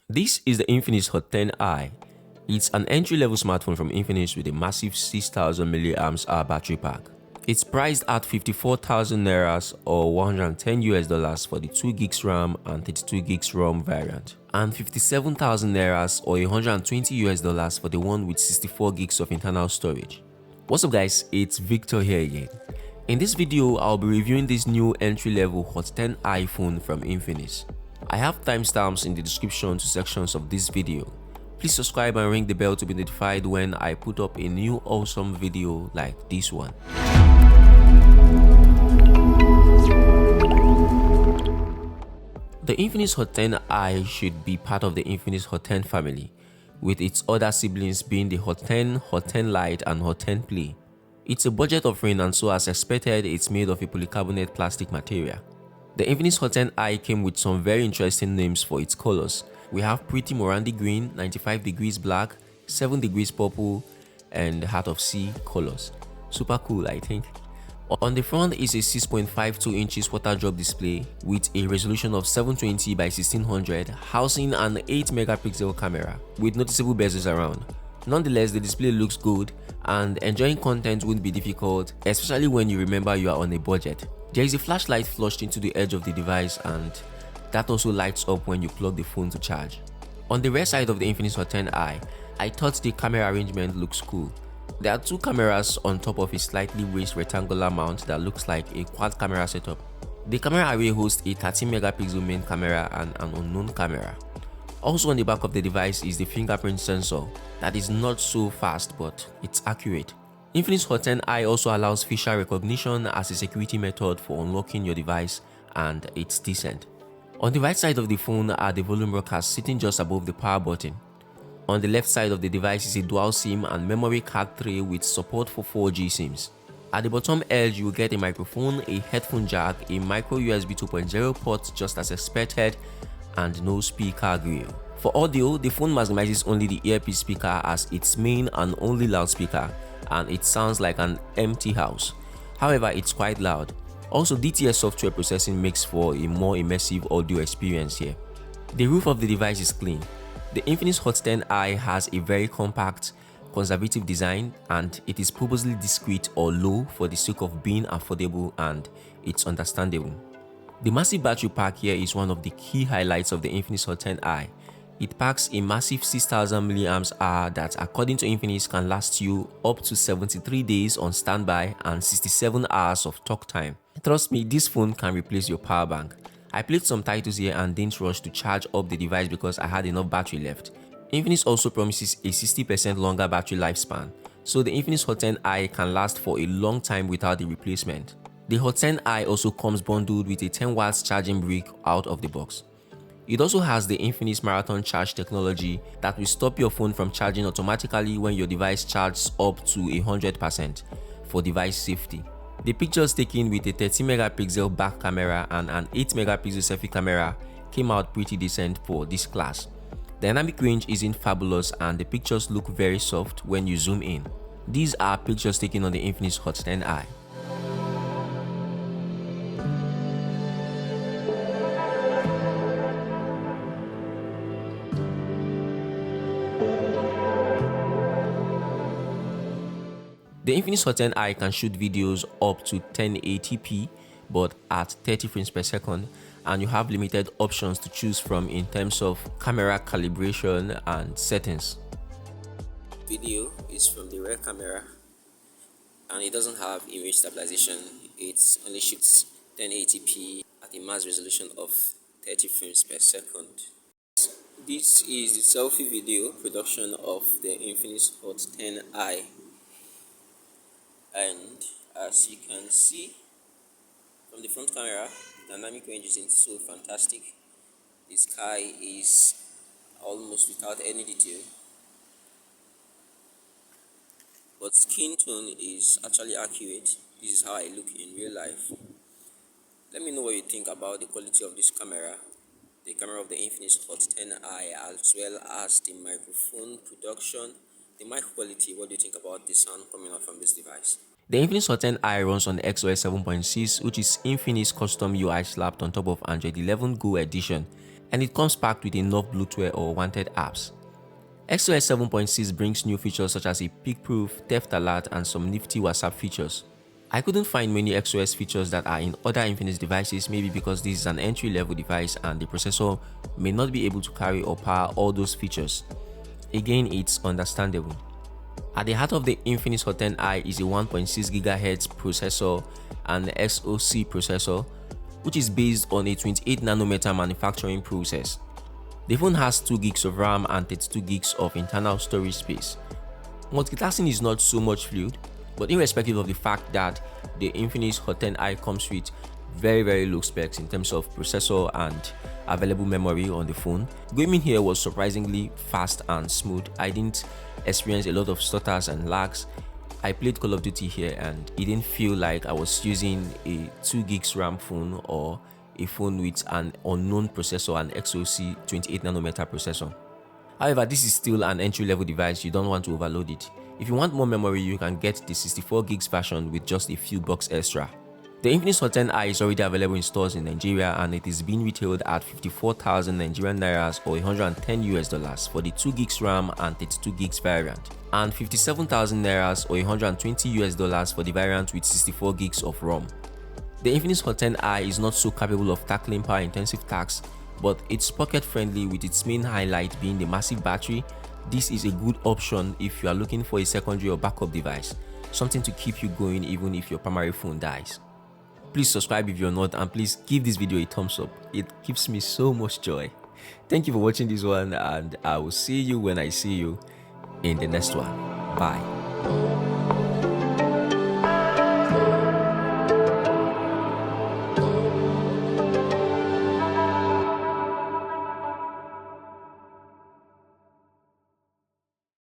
This is the Infinix Hot 10i. It's an entry-level smartphone from Infinix with a massive 6000 mAh battery pack. It's priced at 54,000 nairas or $110 for the 2 GB RAM and 32 GB ROM variant, and 57,000 nairas or $120 for the one with 64 GB of internal storage. What's up guys, it's Victor here again. In this video, I'll be reviewing this new entry-level Hot 10 iPhone from Infinix. I have timestamps in the description to sections of this video. Please subscribe and ring the bell to be notified when I put up a new awesome video like this one. The Infinix Hot 10i should be part of the Infinix Hot 10 family, with its other siblings being the Hot 10, Hot 10 Lite and Hot 10 Play. It's a budget offering, and so as expected, it's made of a polycarbonate plastic material. The Infinix Hot 10i came with some very interesting names for its colors. We have Pretty Morandi Green, 95 degrees black, 7 degrees purple, and Heart of Sea colors. Super cool, I think. On the front is a 6.52 inches water drop display with a resolution of 720 by 1600, housing an 8 megapixel camera with noticeable bezels around. Nonetheless, the display looks good and enjoying content won't be difficult, especially when you remember you are on a budget. There is a flashlight flushed into the edge of the device, and that also lights up when you plug the phone to charge. On the rear side of the Infinix Hot 10i, I thought the camera arrangement looks cool. There are two cameras on top of a slightly raised rectangular mount that looks like a quad camera setup. The camera array hosts a 13 megapixel main camera and an unknown camera. Also on the back of the device is the fingerprint sensor that is not so fast, but it's accurate. Infinix Hot 10i also allows facial recognition as a security method for unlocking your device, and it's decent. On the right side of the phone are the volume rockers sitting just above the power button. On the left side of the device is a dual SIM and memory card tray with support for 4G SIMs. At the bottom edge, you will get a microphone, a headphone jack, a micro USB 2.0 port just as expected, and no speaker grill. For audio, the phone maximizes only the earpiece speaker as its main and only loudspeaker, and it sounds like an empty house. However, it's quite loud. Also, DTS software processing makes for a more immersive audio experience here. The roof of the device is clean. The Infinix Hot 10i has a very compact, conservative design, and it is purposely discreet or low for the sake of being affordable, and it's understandable. The massive battery pack here is one of the key highlights of the Infinix Hot 10i. It packs a massive 6000 mAh that, according to Infinix, can last you up to 73 days on standby and 67 hours of talk time. Trust me, this phone can replace your power bank. I played some titles here and didn't rush to charge up the device because I had enough battery left. Infinix also promises a 60% longer battery lifespan, so the Infinix Hot 10i can last for a long time without the replacement. The Hot 10i also comes bundled with a 10 watts charging brick out of the box. It also has the Infinix Marathon Charge technology that will stop your phone from charging automatically when your device charges up to 100% for device safety. The pictures taken with a 30 megapixel back camera and an 8 megapixel selfie camera came out pretty decent for this class. Dynamic range isn't fabulous and the pictures look very soft when you zoom in. These are pictures taken on the Infinix Hot 10i. The Infinix Hot 10i can shoot videos up to 1080p but at 30 frames per second, and you have limited options to choose from in terms of camera calibration and settings. Video is from the rear camera and it doesn't have image stabilization. It only shoots 1080p at a max resolution of 30 frames per second. This is the selfie video production of the Infinix Hot 10i. And as you can see from the front camera, the dynamic range isn't so fantastic. The sky is almost without any detail, but skin tone is actually accurate. This is how I look in real life. Let me know what you think about the quality of this camera, the camera of the Infinix Hot 10i, as well as the microphone production, the mic quality. What do you think about the sound coming out from this device? The Infinix Hot 10i runs on XOS 7.6, which is Infinix custom UI slapped on top of Android 11 Go edition. and it comes packed with enough bloatware or wanted apps. XOS 7.6 brings new features such as a peek-proof, theft alert, and some nifty WhatsApp features. I couldn't find many XOS features that are in other Infinix devices, maybe because this is an entry-level device and the processor may not be able to carry or power all those features. Again, it's understandable. At the heart of the Infinix Hot 10i is a 1.6 GHz processor and SoC processor, which is based on a 28nm manufacturing process. The phone has 2 gigs of RAM and 32 gigs of internal storage space. Multitasking is not so much fluid, but irrespective of the fact that the Infinix Hot 10i comes with very low specs in terms of processor and available memory on the phone, gaming here was surprisingly fast and smooth. I didn't experience a lot of stutters and lags. I played Call of Duty here and it didn't feel like I was using a 2 gigs RAM phone or a phone with an unknown processor and SoC 28nm processor. However, this is still an entry-level device. You don't want to overload it. If you want more memory, you can get the 64 gigs version with just a few bucks extra. The Infinix Hot 10i is already available in stores in Nigeria and it is being retailed at 54,000 Nigerian nairas or $110 for the 2 gigs RAM and 32 gigs variant, and 57,000 nairas or $120 for the variant with 64 gigs of ROM. The Infinix Hot 10i is not so capable of tackling power-intensive tasks, but it's pocket-friendly with its main highlight being the massive battery. This is a good option if you are looking for a secondary or backup device, something to keep you going even if your primary phone dies. Please subscribe if you're not, and please give this video a thumbs up. It gives me so much joy. Thank you for watching this one, and I will see you when I see you in the next one. Bye.